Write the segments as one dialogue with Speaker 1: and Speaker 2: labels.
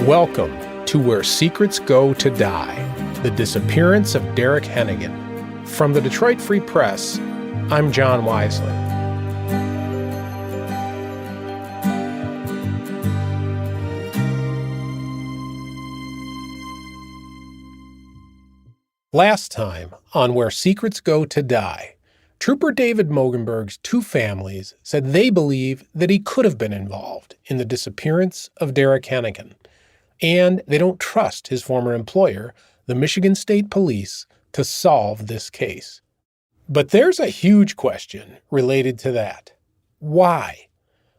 Speaker 1: Welcome to Where Secrets Go to Die, the disappearance of Derrick Henagan. From the Detroit Free Press, I'm John Wisely. Last time on Where Secrets Go to Die, Trooper David Mogenberg's two families said they believe that he could have been involved in the disappearance of Derrick Henagan, and they don't trust his former employer, the Michigan State Police, to solve this case. But there's a huge question related to that. Why?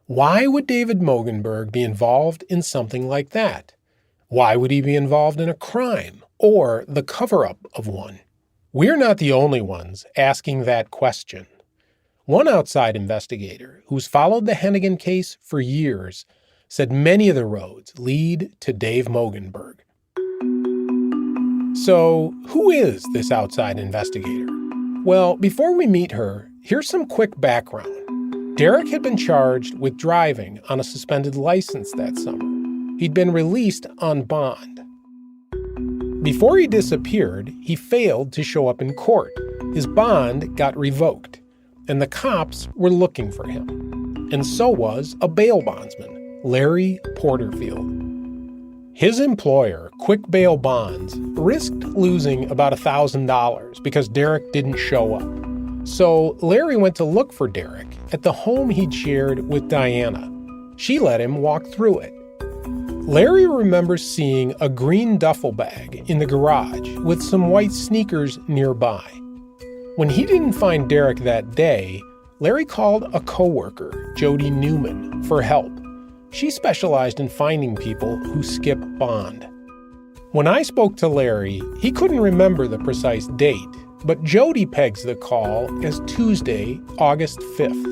Speaker 1: Why would David Mogenberg be involved in something like that? Why would he be involved in a crime or the cover-up of one? We're not the only ones asking that question. One outside investigator who's followed the Henagan case for years said many of the roads lead to Dave Mogenberg. So, who is this outside investigator? Well, before we meet her, here's some quick background. Derrick had been charged with driving on a suspended license that summer. He'd been released on bond. Before he disappeared, he failed to show up in court. His bond got revoked, and the cops were looking for him. And so was a bail bondsman, Larry Porterfield. His employer, Quick Bail Bonds, risked losing about $1,000 because Derrick didn't show up. So Larry went to look for Derrick at the home he'd shared with Diana. She let him walk through it. Larry remembers seeing a green duffel bag in the garage with some white sneakers nearby. When he didn't find Derrick that day, Larry called a coworker, Jody Newman, for help. She specialized in finding people who skip bond. When I spoke to Larry, he couldn't remember the precise date, but Jody pegs the call as Tuesday, August 5th.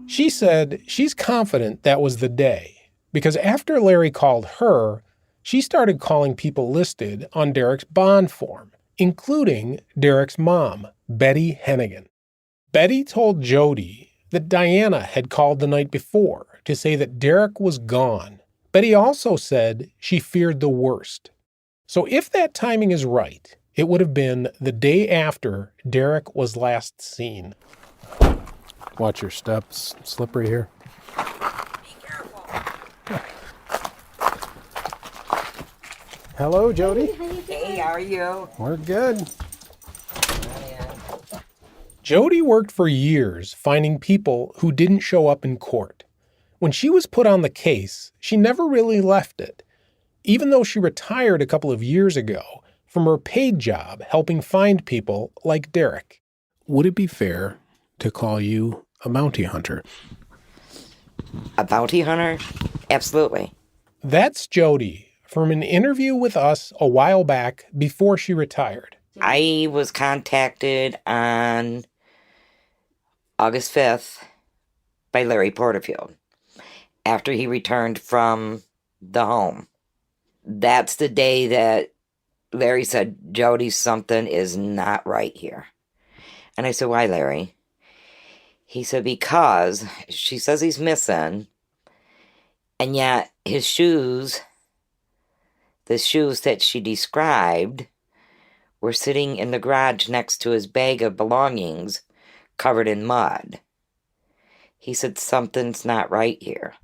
Speaker 1: She said she's confident that was the day, because after Larry called her, she started calling people listed on Derrick's bond form, including Derrick's mom, Betty Henagan. Betty told Jody that Diana had called the night before to say that Derrick was gone. Betty also said she feared the worst. So if that timing is right, it would have been the day after Derrick was last seen. Watch your steps. Slippery here. Hello, Jody.
Speaker 2: Hey, how are you?
Speaker 1: We're good. Jody worked for years finding people who didn't show up in court. When she was put on the case, she never really left it, even though she retired a couple of years ago from her paid job helping find people like Derrick. Would it be fair to call you a bounty hunter?
Speaker 2: A bounty hunter? Absolutely.
Speaker 1: That's Jody from an interview with us a while back before she retired.
Speaker 2: I was contacted on August 5th by Larry Porterfield after he returned from the home. That's the day that Larry said, Jody, something is not right here. And I said, why, Larry? He said, because she says he's missing, and yet his shoes, the shoes that she described, were sitting in the garage next to his bag of belongings covered in mud. He said, something's not right here.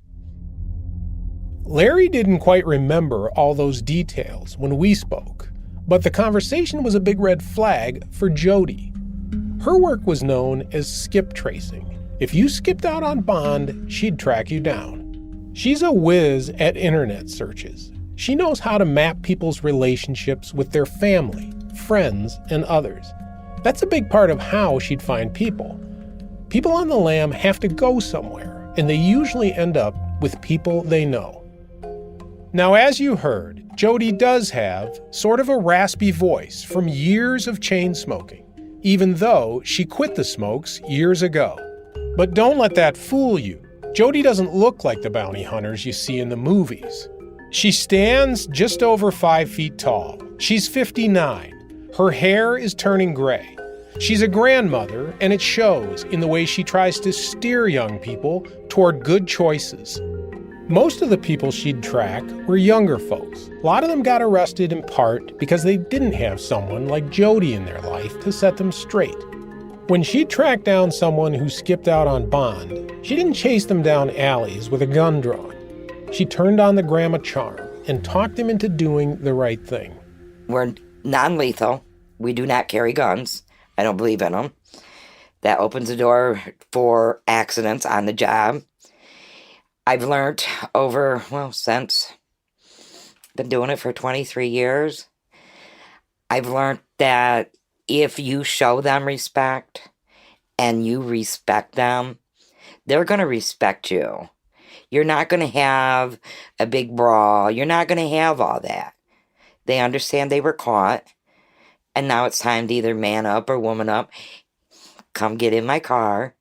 Speaker 1: Larry didn't quite remember all those details when we spoke, but the conversation was a big red flag for Jody. Her work was known as skip tracing. If you skipped out on bond, she'd track you down. She's a whiz at internet searches. She knows how to map people's relationships with their family, friends, and others. That's a big part of how she'd find people. People on the lam have to go somewhere, and they usually end up with people they know. Now, as you heard, Jody does have sort of a raspy voice from years of chain smoking, even though she quit the smokes years ago. But don't let that fool you. Jody doesn't look like the bounty hunters you see in the movies. She stands just over 5 feet tall. She's 59. Her hair is turning gray. She's a grandmother, and it shows in the way she tries to steer young people toward good choices. Most of the people she'd track were younger folks. A lot of them got arrested in part because they didn't have someone like Jody in their life to set them straight. When she tracked down someone who skipped out on bond, she didn't chase them down alleys with a gun drawn. She turned on the grandma charm and talked him into doing the right thing.
Speaker 2: We're non-lethal. We do not carry guns. I don't believe in them. That opens the door for accidents on the job. I've learned since been doing it for 23 years, I've learned that if you show them respect and you respect them, they're going to respect you. You're not going to have a big brawl. You're not going to have all that. They understand they were caught, and now it's time to either man up or woman up. Come get in my car,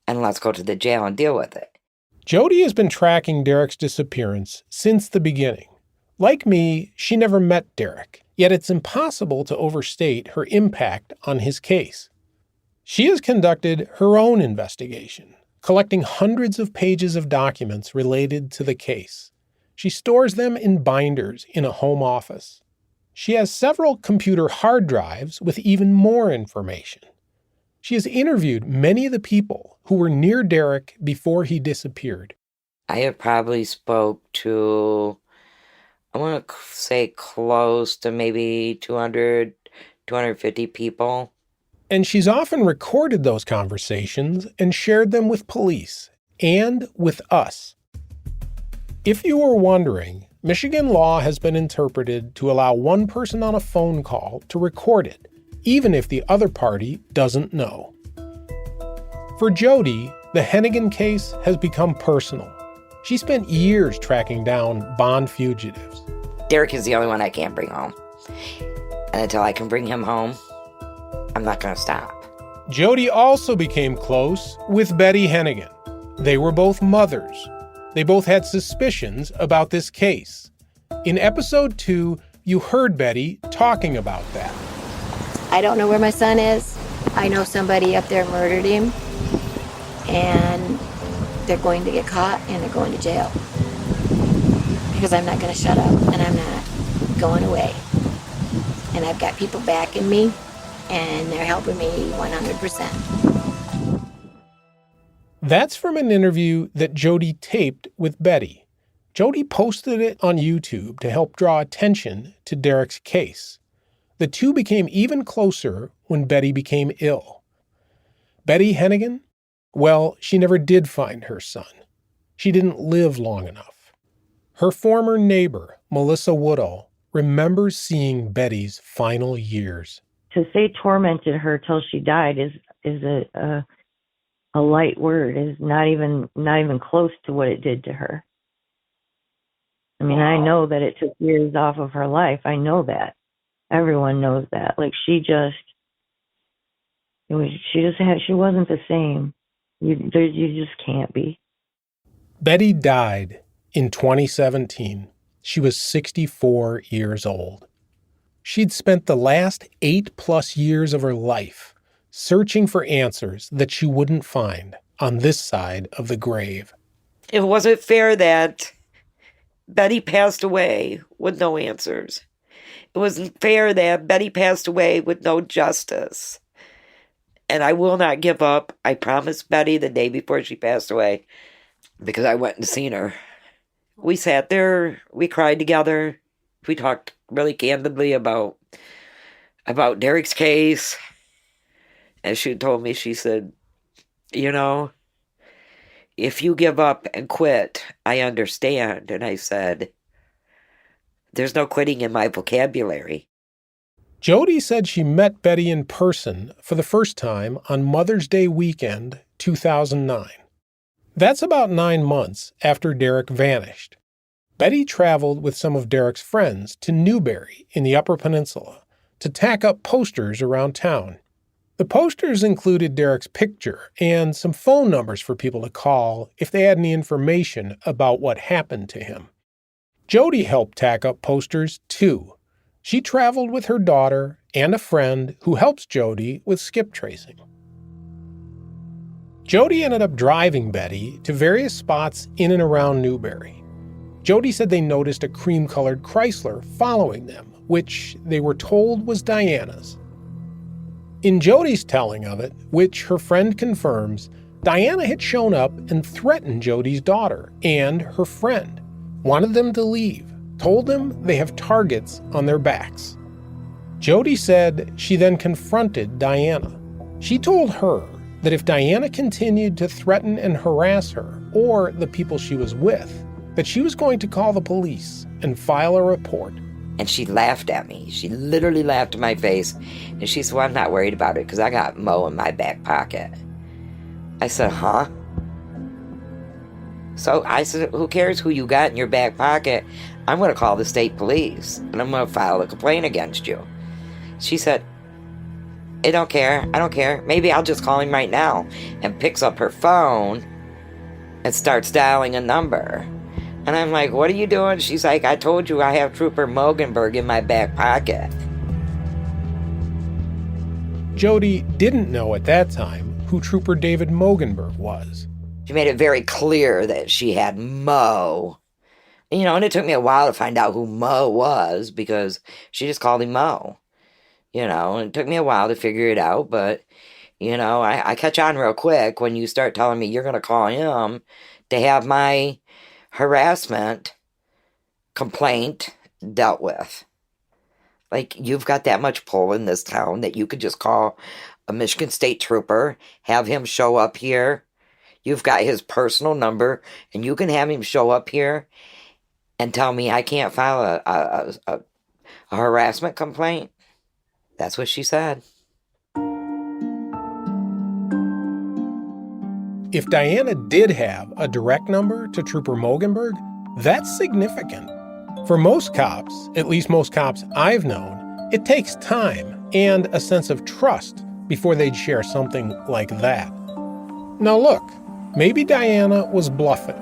Speaker 2: and let's go to the jail and deal with it.
Speaker 1: Jody has been tracking Derrick's disappearance since the beginning. Like me, she never met Derrick, yet it's impossible to overstate her impact on his case. She has conducted her own investigation, collecting hundreds of pages of documents related to the case. She stores them in binders in a home office. She has several computer hard drives with even more information. She has interviewed many of the people who were near Derrick before he disappeared.
Speaker 2: I have probably spoke to, I want to say close to maybe 200, 250 people.
Speaker 1: And she's often recorded those conversations and shared them with police and with us. If you were wondering, Michigan law has been interpreted to allow one person on a phone call to record it, even if the other party doesn't know. For Jody, the Henagan case has become personal. She spent years tracking down bond fugitives.
Speaker 2: Derrick is the only one I can't bring home. And until I can bring him home, I'm not going to stop.
Speaker 1: Jody also became close with Betty Henagan. They were both mothers. They both had suspicions about this case. In episode 2, you heard Betty talking about that.
Speaker 3: I don't know where my son is. I know somebody up there murdered him, and they're going to get caught and they're going to jail. Because I'm not going to shut up, and I'm not going away. And I've got people backing me, and they're helping me 100%.
Speaker 1: That's from an interview that Jody taped with Betty. Jody posted it on YouTube to help draw attention to Derrick's case. The two became even closer when Betty became ill. Betty Henagan? Well, she never did find her son. She didn't live long enough. Her former neighbor, Melissa Woodall, remembers seeing Betty's final years.
Speaker 4: To say tormented her till she died is a light word. Is not even close to what it did to her. I mean, I know that it took years off of her life. I know that. Everyone knows that. Like she wasn't the same. You just can't be.
Speaker 1: Betty died in 2017. She was 64 years old. She'd spent the last 8+ years of her life searching for answers that she wouldn't find on this side of the grave.
Speaker 2: It wasn't fair that Betty passed away with no answers. It wasn't fair that Betty passed away with no justice. And I will not give up. I promised Betty the day before she passed away, because I went and seen her. We sat there, we cried together. We talked really candidly about Derrick's case. And she told me, she said, you know, if you give up and quit, I understand. And I said, there's no quitting in my vocabulary.
Speaker 1: Jody said she met Betty in person for the first time on Mother's Day weekend, 2009. That's about 9 months after Derrick vanished. Betty traveled with some of Derrick's friends to Newberry in the Upper Peninsula to tack up posters around town. The posters included Derrick's picture and some phone numbers for people to call if they had any information about what happened to him. Jody helped tack up posters, too. She traveled with her daughter and a friend who helps Jody with skip tracing. Jody ended up driving Betty to various spots in and around Newberry. Jody said they noticed a cream-colored Chrysler following them, which they were told was Diana's. In Jody's telling of it, which her friend confirms, Diana had shown up and threatened Jody's daughter and her friend, wanted them to leave, told them they have targets on their backs. Jody said she then confronted Diana. She told her that if Diana continued to threaten and harass her or the people she was with, that she was going to call the police and file a report.
Speaker 2: And she laughed at me. She literally laughed in my face. And she said, well, I'm not worried about it because I got Mo in my back pocket. I said, huh? So I said, who cares who you got in your back pocket? I'm going to call the state police and I'm going to file a complaint against you. She said, I don't care. I don't care. Maybe I'll just call him right now. And picks up her phone and starts dialing a number. And I'm like, what are you doing? She's like, I told you I have Trooper Mogenberg in my back pocket.
Speaker 1: Jody didn't know at that time who Trooper David Mogenberg was.
Speaker 2: She made it very clear that she had Mo. And it took me a while to find out who Mo was because she just called him Mo. And it took me a while to figure it out, but, I catch on real quick when you start telling me you're going to call him to have my harassment complaint dealt with. Like, you've got that much pull in this town that you could just call a Michigan State Trooper, have him show up here. You've got his personal number, and you can have him show up here and tell me I can't file a harassment complaint. That's what she said.
Speaker 1: If Diana did have a direct number to Trooper Mogenberg, that's significant. For most cops, at least most cops I've known, it takes time and a sense of trust before they'd share something like that. Now look, maybe Diana was bluffing.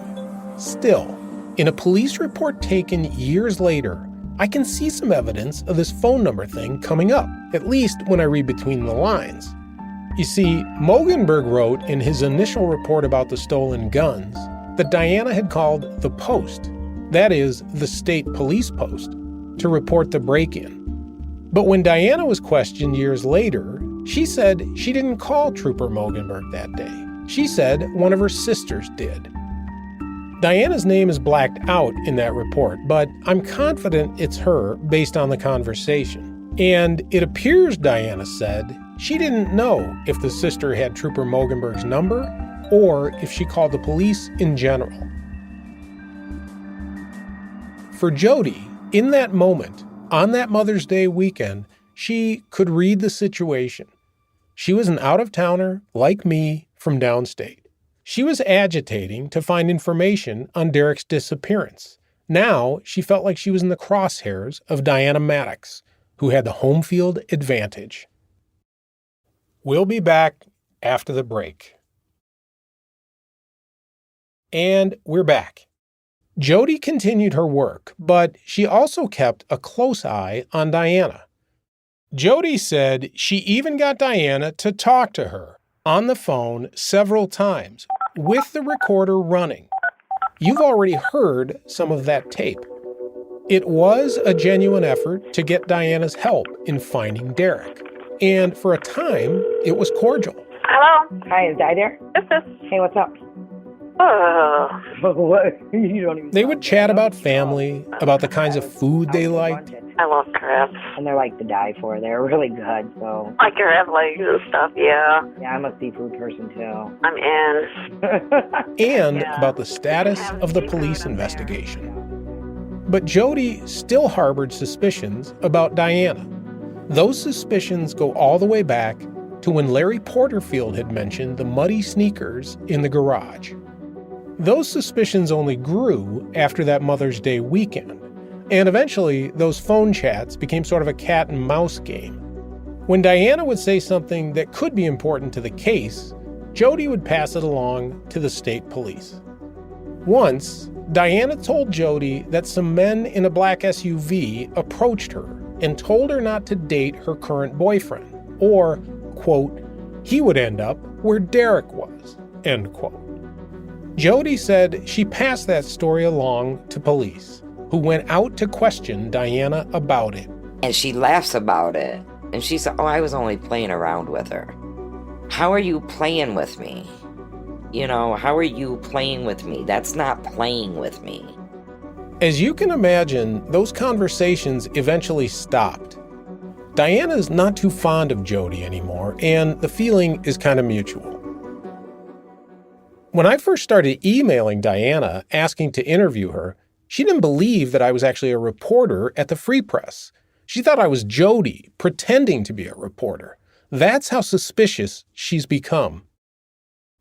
Speaker 1: Still, in a police report taken years later, I can see some evidence of this phone number thing coming up, at least when I read between the lines. You see, Mogenberg wrote in his initial report about the stolen guns that Diana had called the Post, that is, the state police post, to report the break-in. But when Diana was questioned years later, she said she didn't call Trooper Mogenberg that day. She said one of her sisters did. Diana's name is blacked out in that report, but I'm confident it's her based on the conversation. And it appears Diana said she didn't know if the sister had Trooper Mogenberg's number or if she called the police in general. For Jody, in that moment, on that Mother's Day weekend, she could read the situation. She was an out-of-towner, like me, from downstate. She was agitating to find information on Derrick's disappearance. Now she felt like she was in the crosshairs of Diana Maddox, who had the home field advantage. We'll be back after the break. And we're back. Jody continued her work, but she also kept a close eye on Diana. Jody said she even got Diana to talk to her on the phone several times, with the recorder running. You've already heard some of that tape. It was a genuine effort to get Diana's help in finding Derrick. And for a time, it was cordial.
Speaker 5: Hello?
Speaker 4: Hi, is Di there?
Speaker 5: This is...
Speaker 4: Hey, what's up? What? You don't even
Speaker 1: They would chat about family, about the kinds of food they liked.
Speaker 5: I love crabs.
Speaker 4: And they're like to die for. They're really good, so.
Speaker 5: Like crab legs and stuff, yeah.
Speaker 4: Yeah, I'm a seafood person, too.
Speaker 5: I'm in.
Speaker 1: And about the status of the police investigation. But Jody still harbored suspicions about Diana. Those suspicions go all the way back to when Larry Porterfield had mentioned the muddy sneakers in the garage. Those suspicions only grew after that Mother's Day weekend, and eventually those phone chats became sort of a cat and mouse game. When Diana would say something that could be important to the case, Jody would pass it along to the state police. Once, Diana told Jody that some men in a black SUV approached her and told her not to date her current boyfriend, or, quote, he would end up where Derrick was, end quote. Jody said she passed that story along to police, who went out to question Diana about it.
Speaker 2: And she laughs about it. And she said, I was only playing around with her. How are you playing with me? How are you playing with me? That's not playing with me.
Speaker 1: As you can imagine, those conversations eventually stopped. Diana's not too fond of Jody anymore, and the feeling is kind of mutual. When I first started emailing Diana asking to interview her, she didn't believe that I was actually a reporter at the Free Press. She thought I was Jody, pretending to be a reporter. That's how suspicious she's become.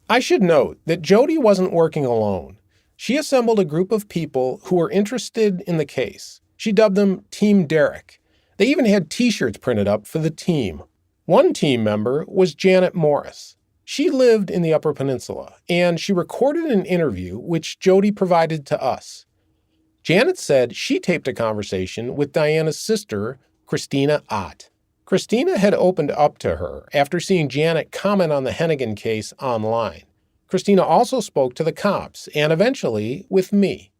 Speaker 1: I should note that Jody wasn't working alone. She assembled a group of people who were interested in the case. She dubbed them Team Derrick. They even had T-shirts printed up for the team. One team member was Janet Morris. She lived in the Upper Peninsula, and she recorded an interview which Jody provided to us. Janet said she taped a conversation with Diana's sister, Christina Ott. Christina had opened up to her after seeing Janet comment on the Henagan case online. Christina also spoke to the cops and eventually with me.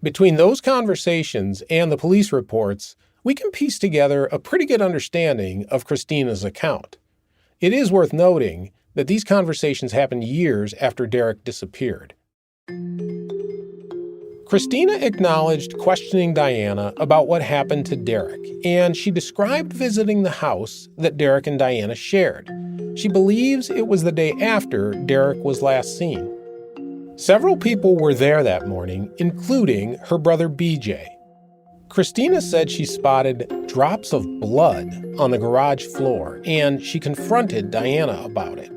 Speaker 1: Between those conversations and the police reports, we can piece together a pretty good understanding of Christina's account. It is worth noting that these conversations happened years after Derrick disappeared. Christina acknowledged questioning Diana about what happened to Derrick, and she described visiting the house that Derrick and Diana shared. She believes it was the day after Derrick was last seen. Several people were there that morning, including her brother BJ. Christina said she spotted drops of blood on the garage floor, and she confronted Diana about it.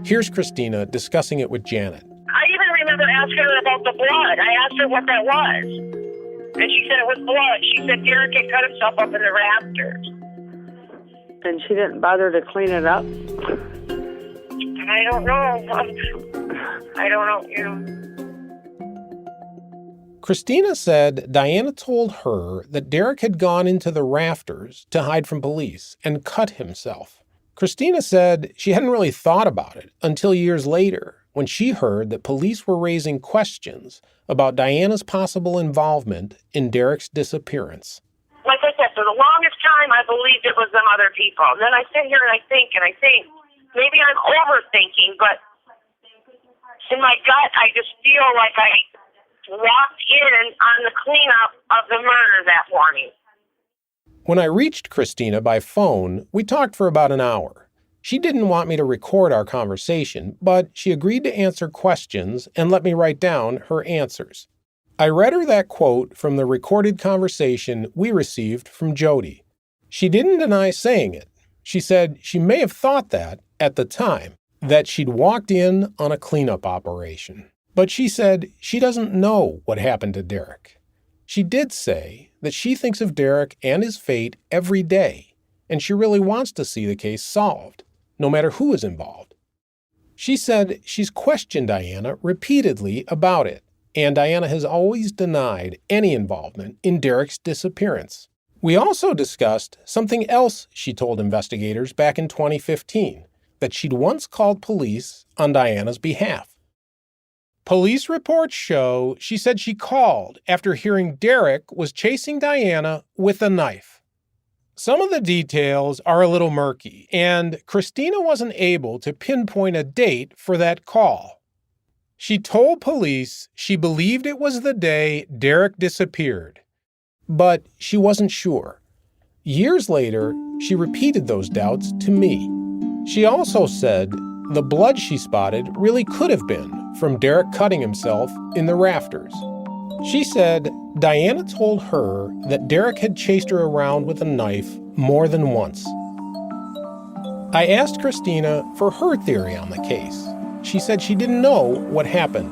Speaker 1: Here's Christina discussing it with Janet.
Speaker 5: I even remember asking her about the blood. I asked her what that was. And she said it was blood. She said Derrick had cut himself up in the rafters.
Speaker 6: And she didn't bother to clean it up?
Speaker 5: I don't know. I don't know,
Speaker 1: Christina said Diana told her that Derrick had gone into the rafters to hide from police and cut himself. Christina said she hadn't really thought about it until years later when she heard that police were raising questions about Diana's possible involvement in Derrick's disappearance.
Speaker 5: Like I said, for the longest time, I believed it was them other people. And then I sit here and I think, maybe I'm overthinking, but in my gut, I just feel like I walked in on the cleanup of the murder that morning.
Speaker 1: When I reached Christina by phone, we talked for about an hour. She didn't want me to record our conversation, but she agreed to answer questions and let me write down her answers. I read her that quote from the recorded conversation we received from Jody. She didn't deny saying it. She said she may have thought that, at the time, that she'd walked in on a cleanup operation. But she said she doesn't know what happened to Derrick. She did say that she thinks of Derrick and his fate every day, and she really wants to see the case solved, no matter who is involved. She said she's questioned Diana repeatedly about it, and Diana has always denied any involvement in Derrick's disappearance. We also discussed something else she told investigators back in 2015, that she'd once called police on Diana's behalf. Police reports show she said she called after hearing Derrick was chasing Diana with a knife. Some of the details are a little murky, and Christina wasn't able to pinpoint a date for that call. She told police she believed it was the day Derrick disappeared, but she wasn't sure. Years later, she repeated those doubts to me. She also said the blood she spotted really could have been from Derrick cutting himself in the rafters. She said Diana told her that Derrick had chased her around with a knife more than once. I asked Christina for her theory on the case. She said she didn't know what happened,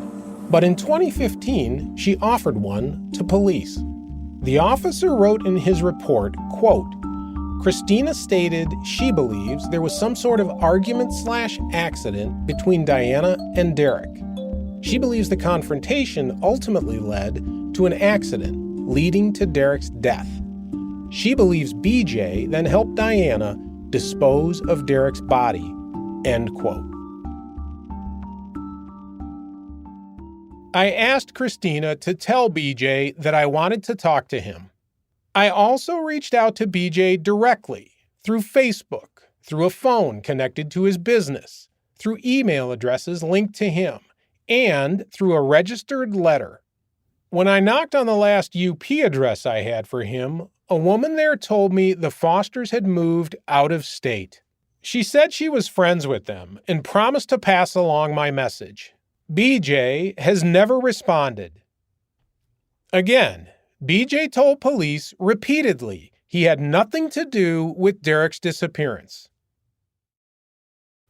Speaker 1: but in 2015, she offered one to police. The officer wrote in his report, quote, Christina stated she believes there was some sort of argument/accident between Diana and Derrick. She believes the confrontation ultimately led to an accident leading to Derrick's death. She believes BJ then helped Diana dispose of Derrick's body, end quote. I asked Christina to tell BJ that I wanted to talk to him. I also reached out to BJ directly, through Facebook, through a phone connected to his business, through email addresses linked to him, and through a registered letter. When I knocked on the last UP address I had for him, a woman there told me the Fosters had moved out of state. She said she was friends with them and promised to pass along my message. BJ has never responded. Again, BJ told police repeatedly he had nothing to do with Derrick's disappearance.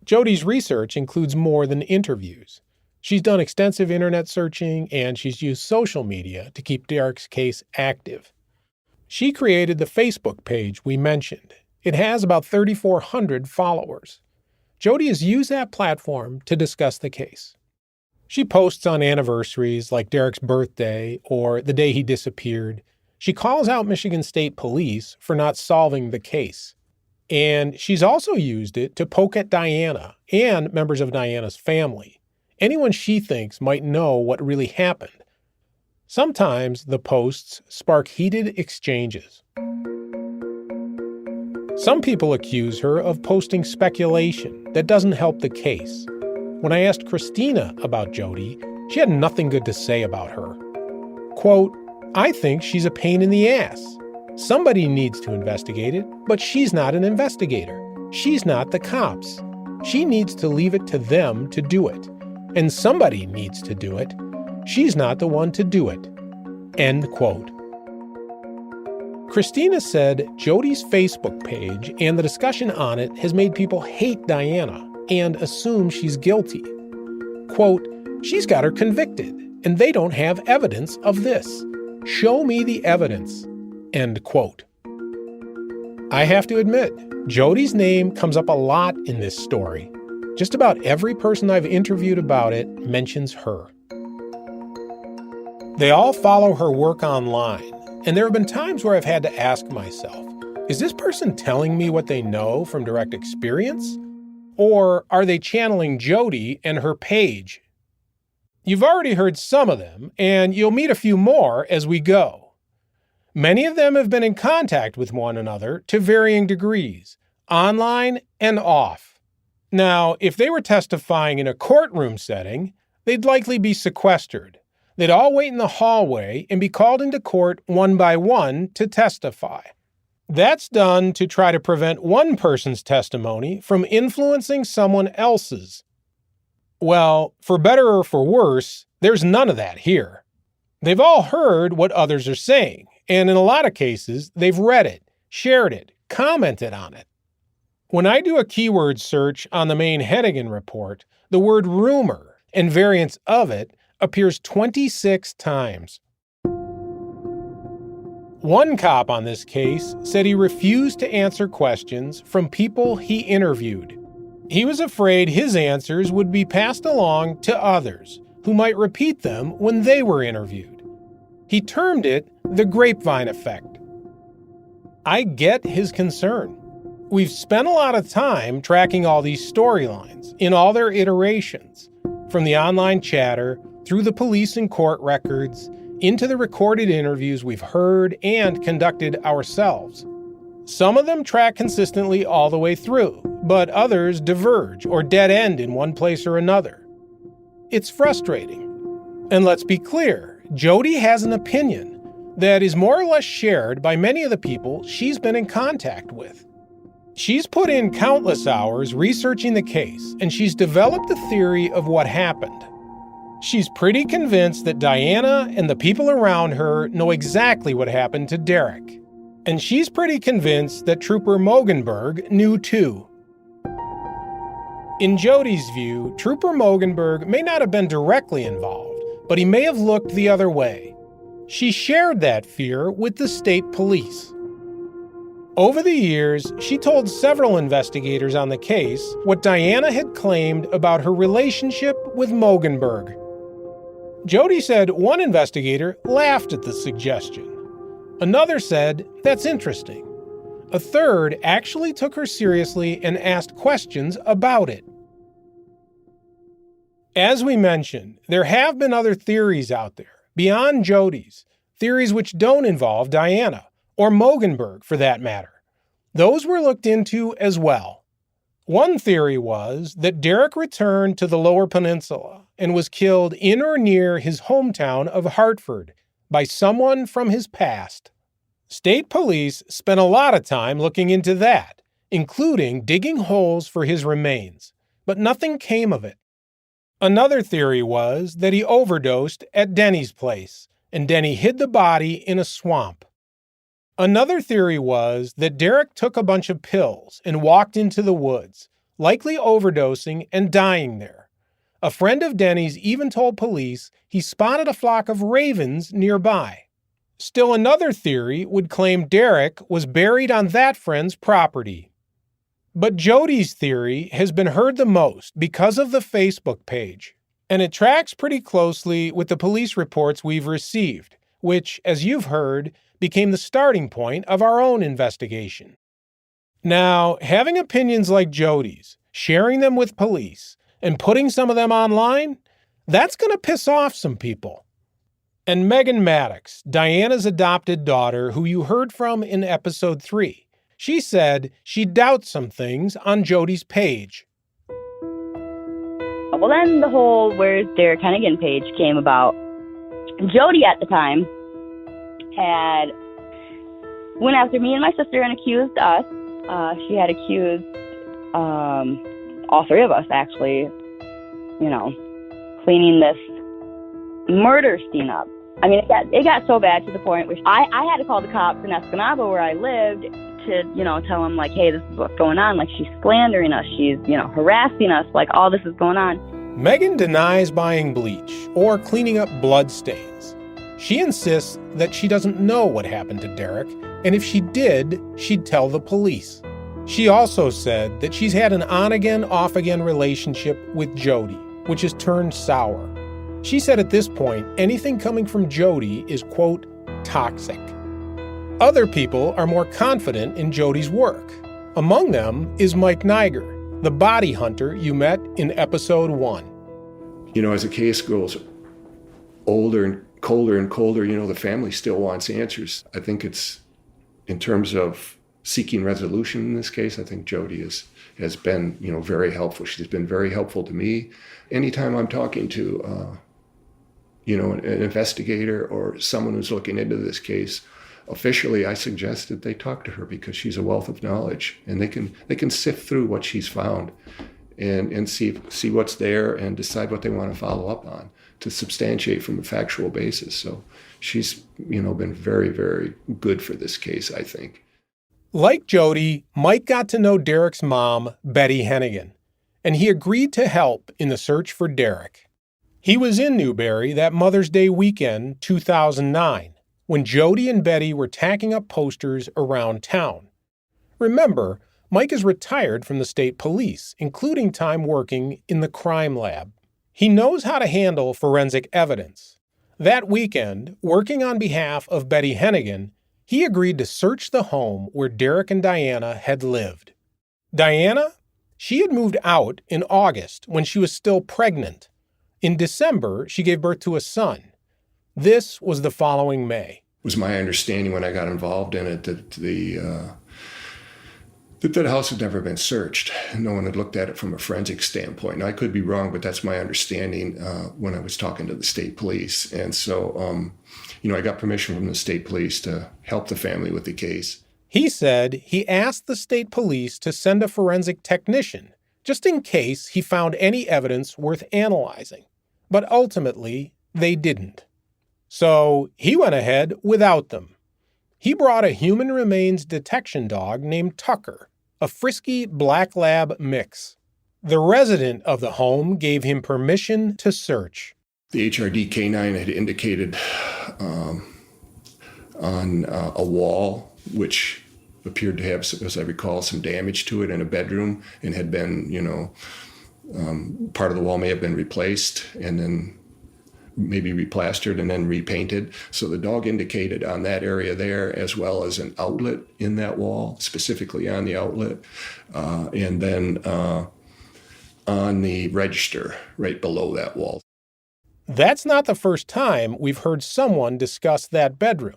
Speaker 1: Jody's research includes more than interviews. She's done extensive internet searching, and she's used social media to keep Derrick's case active. She created the Facebook page we mentioned. It has about 3,400 followers. Jody has used that platform to discuss the case. She posts on anniversaries like Derrick's birthday or the day he disappeared. She calls out Michigan State Police for not solving the case. And she's also used it to poke at Diana and members of Diana's family. Anyone she thinks might know what really happened. Sometimes the posts spark heated exchanges. Some people accuse her of posting speculation that doesn't help the case. When I asked Christina about Jody, she had nothing good to say about her. Quote, "I think she's a pain in the ass. Somebody needs to investigate it, but she's not an investigator. She's not the cops. She needs to leave it to them to do it. And somebody needs to do it. She's not the one to do it." End quote. Christina said Jody's Facebook page and the discussion on it has made people hate Diana and assume she's guilty. Quote, "She's got her convicted, and they don't have evidence of this. Show me the evidence." End quote. I have to admit, Jody's name comes up a lot in this story. Just about every person I've interviewed about it mentions her. They all follow her work online, and there have been times where I've had to ask myself, is this person telling me what they know from direct experience? Or are they channeling Jody and her page? You've already heard some of them, and you'll meet a few more as we go. Many of them have been in contact with one another to varying degrees, online and off. Now, if they were testifying in a courtroom setting, they'd likely be sequestered. They'd all wait in the hallway and be called into court one by one to testify. That's done to try to prevent one person's testimony from influencing someone else's. Well, for better or for worse, there's none of that here. They've all heard what others are saying, and in a lot of cases, they've read it, shared it, commented on it. When I do a keyword search on the main Henagan report, the word rumor and variants of it appears 26 times. One cop on this case said he refused to answer questions from people he interviewed. He was afraid his answers would be passed along to others who might repeat them when they were interviewed. He termed it the grapevine effect. I get his concern. We've spent a lot of time tracking all these storylines in all their iterations, from the online chatter, through the police and court records, into the recorded interviews we've heard and conducted ourselves. Some of them track consistently all the way through, but others diverge or dead end in one place or another. It's frustrating. And let's be clear, Jody has an opinion that is more or less shared by many of the people she's been in contact with. She's put in countless hours researching the case, and she's developed a theory of what happened. She's pretty convinced that Diana and the people around her know exactly what happened to Derrick. And she's pretty convinced that Trooper Mogenberg knew too. In Jody's view, Trooper Mogenberg may not have been directly involved, but he may have looked the other way. She shared that fear with the state police. Over the years, she told several investigators on the case what Diana had claimed about her relationship with Mogenberg. Jody said one investigator laughed at the suggestion. Another said, "That's interesting." A third actually took her seriously and asked questions about it. As we mentioned, there have been other theories out there, beyond Jody's, theories which don't involve Diana, or Mogenberg for that matter. Those were looked into as well. One theory was that Derrick returned to the Lower Peninsula and was killed in or near his hometown of Hartford by someone from his past. State police spent a lot of time looking into that, including digging holes for his remains, but nothing came of it. Another theory was that he overdosed at Denny's place, and Denny hid the body in a swamp. Another theory was that Derrick took a bunch of pills and walked into the woods, likely overdosing and dying there. A friend of Denny's even told police he spotted a flock of ravens nearby. Still another theory would claim Derrick was buried on that friend's property. But Jody's theory has been heard the most because of the Facebook page, and it tracks pretty closely with the police reports we've received, which, as you've heard, became the starting point of our own investigation. Now, having opinions like Jody's, sharing them with police, and putting some of them online, that's going to piss off some people. And Megan Maddox, Diana's adopted daughter, who you heard from in episode 3, she said she doubts some things on Jody's page.
Speaker 7: Well, then the whole "Where's Derrick Henagan" page came about. Jody at the time went after me and my sister and accused us. She had accused all three of us, actually, cleaning this murder scene up. I mean, it got so bad to the point where I had to call the cops in Escanaba where I lived to, tell them, like, hey, this is what's going on. Like, she's slandering us. She's, harassing us. Like, all this is going on.
Speaker 1: Megan denies buying bleach or cleaning up blood stains. She insists that she doesn't know what happened to Derrick, and if she did, she'd tell the police. She also said that she's had an on-again, off-again relationship with Jody, which has turned sour. She said at this point, anything coming from Jody is, quote, toxic. Other people are more confident in Jody's work. Among them is Mike Niger, the body hunter you met in episode 1.
Speaker 8: As the case goes older and colder, the family still wants answers. I think it's, in terms of seeking resolution in this case, I think Jody has been, very helpful. She's been very helpful to me. Anytime I'm talking to, an investigator or someone who's looking into this case, officially, I suggest that they talk to her because she's a wealth of knowledge, and they can sift through what she's found and see what's there and decide what they want to follow up on to substantiate from a factual basis. So she's, been very, very good for this case, I think.
Speaker 1: Like Jody, Mike got to know Derrick's mom, Betty Henagan, and he agreed to help in the search for Derrick. He was in Newberry that Mother's Day weekend, 2009, when Jody and Betty were tacking up posters around town. Remember, Mike is retired from the state police, including time working in the crime lab. He knows how to handle forensic evidence. That weekend, working on behalf of Betty Henagan, he agreed to search the home where Derrick and Diana had lived. Diana? She had moved out in August when she was still pregnant. In December, she gave birth to a son. This was the following May.
Speaker 8: It was my understanding when I got involved in it that that house had never been searched. No one had looked at it from a forensic standpoint. Now, I could be wrong, but that's my understanding when I was talking to the state police. And so, I got permission from the state police to help the family with the case.
Speaker 1: He said he asked the state police to send a forensic technician, just in case he found any evidence worth analyzing. But ultimately, they didn't. So he went ahead without them. He brought a human remains detection dog named Tucker, a frisky black lab mix. The resident of the home gave him permission to search.
Speaker 8: The HRD canine had indicated on a wall, which appeared to have, as I recall, some damage to it in a bedroom and had been, part of the wall may have been replaced and then maybe replastered and then repainted. So the dog indicated on that area there, as well as an outlet in that wall, specifically on the outlet. And then on the register right below that wall.
Speaker 1: That's not the first time we've heard someone discuss that bedroom.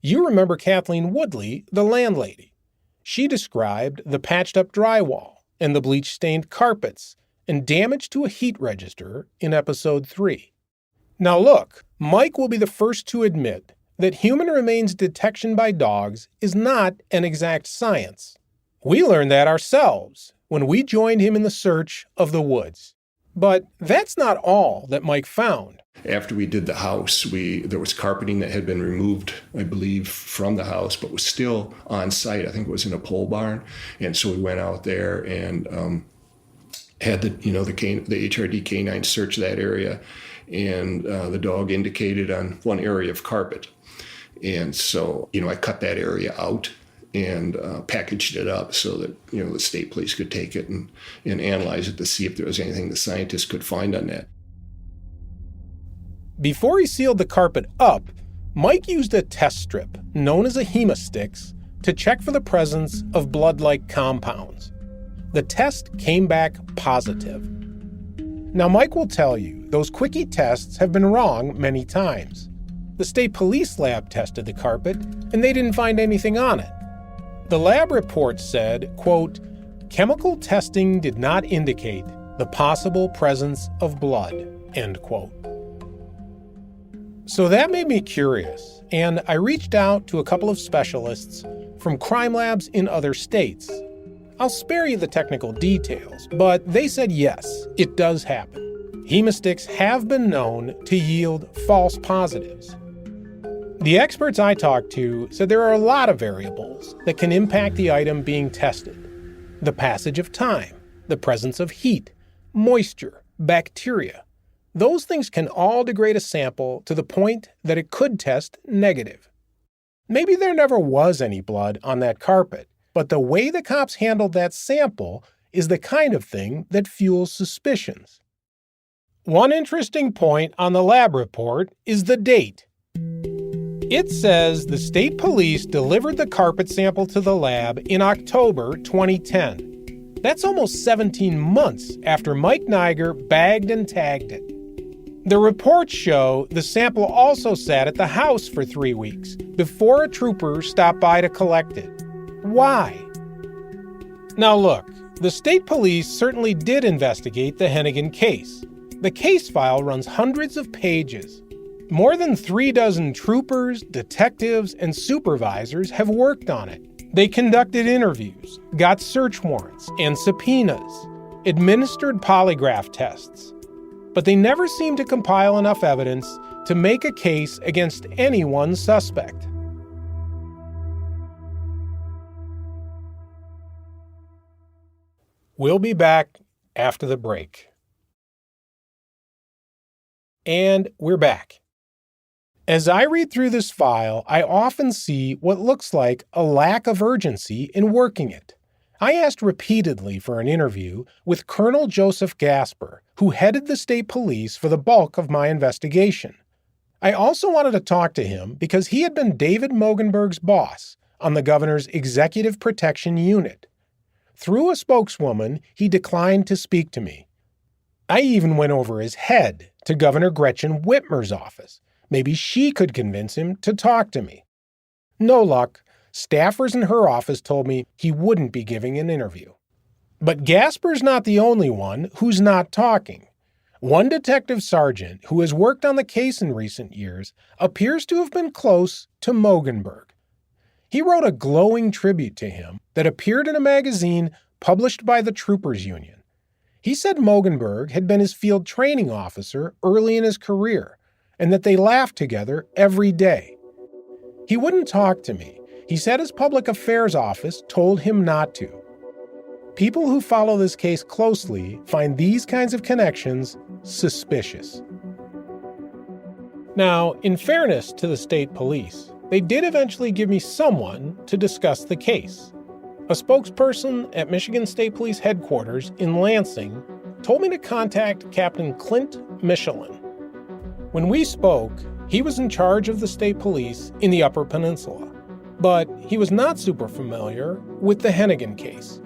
Speaker 1: You remember Kathleen Woodley, the landlady. She described the patched-up drywall and the bleach-stained carpets and damage to a heat register in episode 3. Now look, Mike will be the first to admit that human remains detection by dogs is not an exact science. We learned that ourselves when we joined him in the search of the woods. But that's not all that Mike found.
Speaker 8: After we did the house, there was carpeting that had been removed, I believe, from the house, but was still on site. I think it was in a pole barn. And so we went out there and had the HRD canine search that area. And the dog indicated on one area of carpet. And so, I cut that area out and packaged it up so that, the state police could take it and analyze it to see if there was anything the scientists could find on that.
Speaker 1: Before he sealed the carpet up, Mike used a test strip known as a hemostix to check for the presence of blood-like compounds. The test came back positive. Now, Mike will tell you those quickie tests have been wrong many times. The state police lab tested the carpet, and they didn't find anything on it. The lab report said, quote, "Chemical testing did not indicate the possible presence of blood," end quote. So that made me curious, and I reached out to a couple of specialists from crime labs in other states. I'll spare you the technical details, but they said yes, it does happen. Hemostix have been known to yield false positives. The experts I talked to said there are a lot of variables that can impact the item being tested. The passage of time, the presence of heat, moisture, bacteria. Those things can all degrade a sample to the point that it could test negative. Maybe there never was any blood on that carpet, but the way the cops handled that sample is the kind of thing that fuels suspicions. One interesting point on the lab report is the date. It says the state police delivered the carpet sample to the lab in October 2010. That's almost 17 months after Mike Niger bagged and tagged it. The reports show the sample also sat at the house for 3 weeks before a trooper stopped by to collect it. Why? Now look, the state police certainly did investigate the Henagan case. The case file runs hundreds of pages. More than 36 troopers, detectives, and supervisors have worked on it. They conducted interviews, got search warrants and subpoenas, administered polygraph tests. But they never seemed to compile enough evidence to make a case against any one suspect. We'll be back after the break. And we're back. As I read through this file, I often see what looks like a lack of urgency in working it. I asked repeatedly for an interview with Colonel Joseph Gasper, who headed the state police for the bulk of my investigation. I also wanted to talk to him because he had been David Mogenberg's boss on the governor's Executive Protection Unit. Through a spokeswoman, he declined to speak to me. I even went over his head to Governor Gretchen Whitmer's office. Maybe she could convince him to talk to me. No luck. Staffers in her office told me he wouldn't be giving an interview. But Gasper's not the only one who's not talking. One detective sergeant who has worked on the case in recent years appears to have been close to Mogenberg. He wrote a glowing tribute to him that appeared in a magazine published by the Troopers Union. He said Mogenberg had been his field training officer early in his career, and that they laughed together every day. He wouldn't talk to me. He said his public affairs office told him not to. People who follow this case closely find these kinds of connections suspicious. Now, in fairness to the state police, they did eventually give me someone to discuss the case. A spokesperson at Michigan State Police headquarters in Lansing told me to contact Captain Clint Michelin. When we spoke, he was in charge of the state police in the Upper Peninsula, but he was not super familiar with the Henagan case.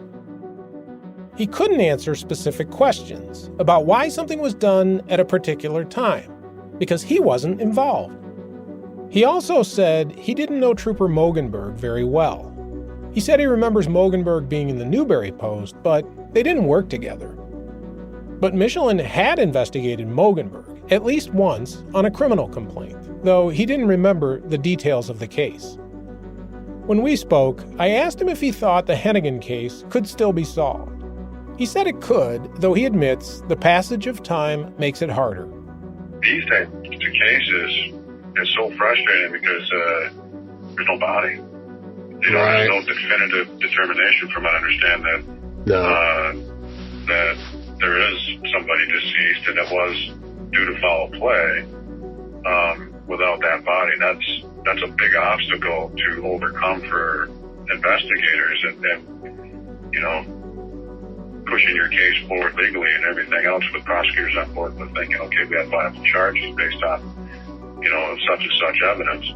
Speaker 1: He couldn't answer specific questions about why something was done at a particular time, because he wasn't involved. He also said he didn't know Trooper Mogenberg very well. He said he remembers Mogenberg being in the Newberry Post, but they didn't work together. But Michelin had investigated Mogenberg at least once on a criminal complaint, though he didn't remember the details of the case. When we spoke, I asked him if he thought the Henagan case could still be solved. He said it could, though he admits the passage of time makes it harder.
Speaker 9: These types of cases is so frustrating because there's no body. There's no definitive determination from what I understand that there is somebody deceased and it was due to foul play. Without that body, that's a big obstacle to overcome for investigators and pushing your case forward legally and everything else with prosecutors on board with thinking, okay, we have viable charges based on, such and such evidence.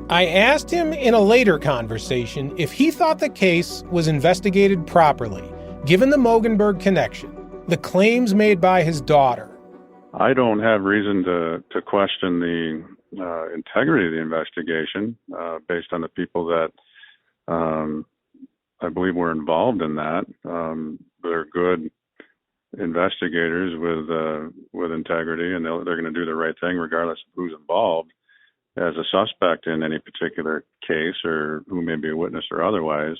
Speaker 1: I asked him in a later conversation if he thought the case was investigated properly, given the Mogenberg connection, the claims made by his daughter.
Speaker 10: I don't have reason to question the integrity of the investigation based on the people that I believe were involved in that. They're good investigators with integrity, and they're going to do the right thing regardless of who's involved as a suspect in any particular case or who may be a witness or otherwise.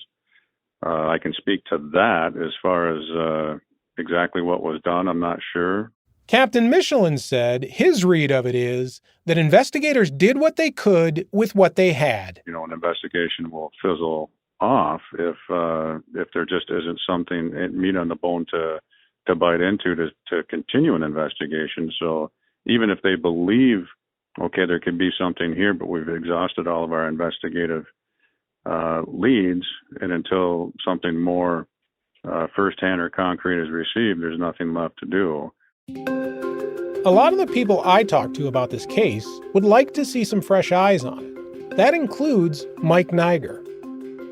Speaker 10: I can speak to that. As far as exactly what was done, I'm not sure.
Speaker 1: Captain Michelin said his read of it is that investigators did what they could with what they had.
Speaker 10: An investigation will fizzle off if there just isn't something, meat on the bone to bite into to continue an investigation. So even if they believe, okay, there could be something here, but we've exhausted all of our investigative leads, and until something more firsthand or concrete is received, there's nothing left to do.
Speaker 1: A lot of the people I talked to about this case would like to see some fresh eyes on it. That includes Mike Niger.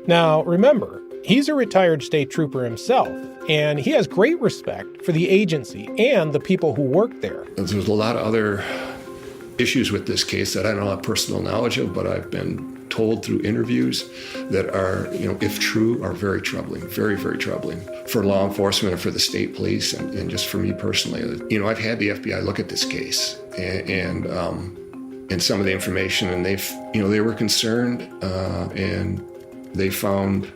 Speaker 1: Now, remember, he's a retired state trooper himself, and he has great respect for the agency and the people who work there.
Speaker 8: There's a lot of other issues with this case that I don't have personal knowledge of, but I've been told through interviews that are, if true, are very troubling, very, very troubling for law enforcement and for the state police and just for me personally. I've had the FBI look at this case and some of the information, and they were concerned and they found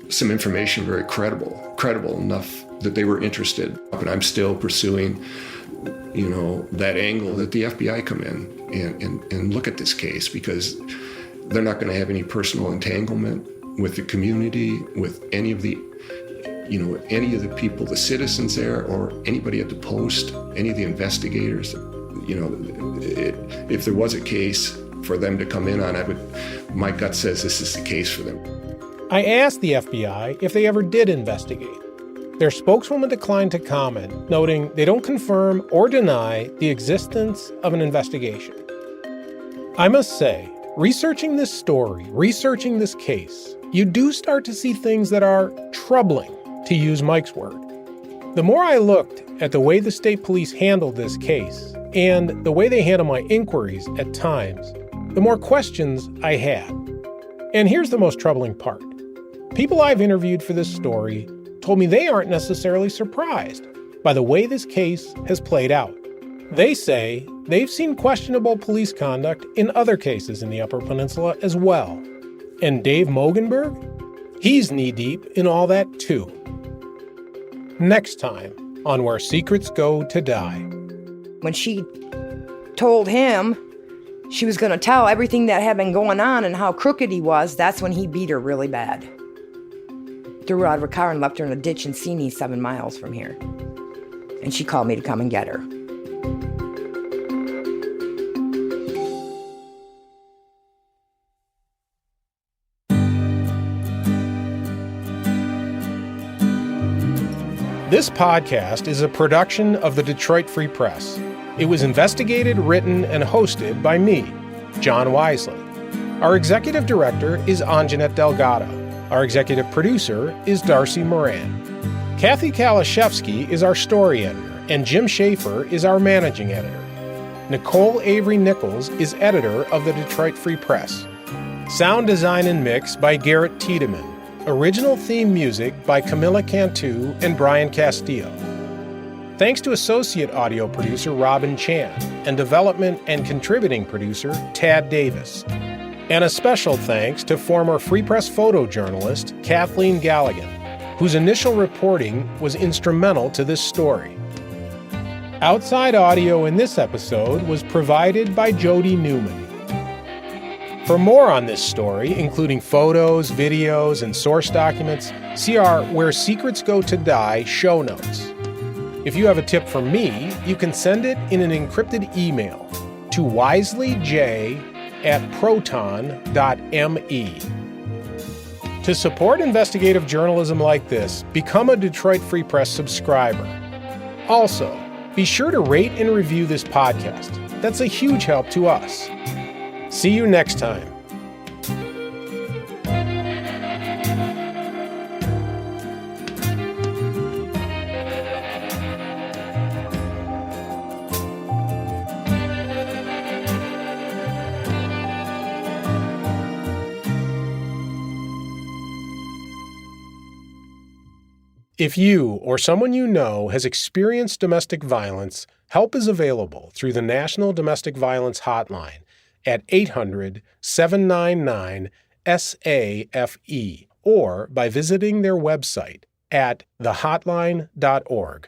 Speaker 8: some information very credible enough that they were interested. And I'm still pursuing, that angle that the FBI come in and look at this case, because they're not going to have any personal entanglement with the community, with any of the people, the citizens there, or anybody at the post, any of the investigators. If there was a case for them to come in on, my gut says this is the case for them.
Speaker 1: I asked the FBI if they ever did investigate. Their spokeswoman declined to comment, noting they don't confirm or deny the existence of an investigation. I must say, researching this story, researching this case, you do start to see things that are troubling, to use Mike's word. The more I looked at the way the state police handled this case, and the way they handle my inquiries at times, the more questions I had. And here's the most troubling part. People I've interviewed for this story told me they aren't necessarily surprised by the way this case has played out. They say they've seen questionable police conduct in other cases in the Upper Peninsula as well. And Dave Mogenberg? He's knee-deep in all that too. Next time on Where Secrets Go to Die.
Speaker 11: When she told him she was going to tell everything that had been going on and how crooked he was, that's when he beat her really bad. Threw her out of her car and left her in a ditch in Sini, 7 miles from here. And she called me to come and get her.
Speaker 1: This podcast is a production of the Detroit Free Press. It was investigated, written, and hosted by me, John Wisely. Our executive director is Anjanette Delgado. Our executive producer is Darcy Moran. Kathy Kalashevsky is our story editor, and Jim Schaefer is our managing editor. Nicole Avery Nichols is editor of the Detroit Free Press. Sound design and mix by Garrett Tiedemann. Original theme music by Camilla Cantu and Brian Castillo. Thanks to associate audio producer Robin Chan and development and contributing producer Tad Davis. And a special thanks to former Free Press photojournalist Kathleen Galligan, whose initial reporting was instrumental to this story. Outside audio in this episode was provided by Jody Newman. For more on this story, including photos, videos, and source documents, see our Where Secrets Go to Die show notes. If you have a tip for me, you can send it in an encrypted email to wiselyj@proton.me. To support investigative journalism like this, become a Detroit Free Press subscriber. Also, be sure to rate and review this podcast. That's a huge help to us. See you next time. If you or someone you know has experienced domestic violence, help is available through the National Domestic Violence Hotline at 800-799-SAFE or by visiting their website at thehotline.org.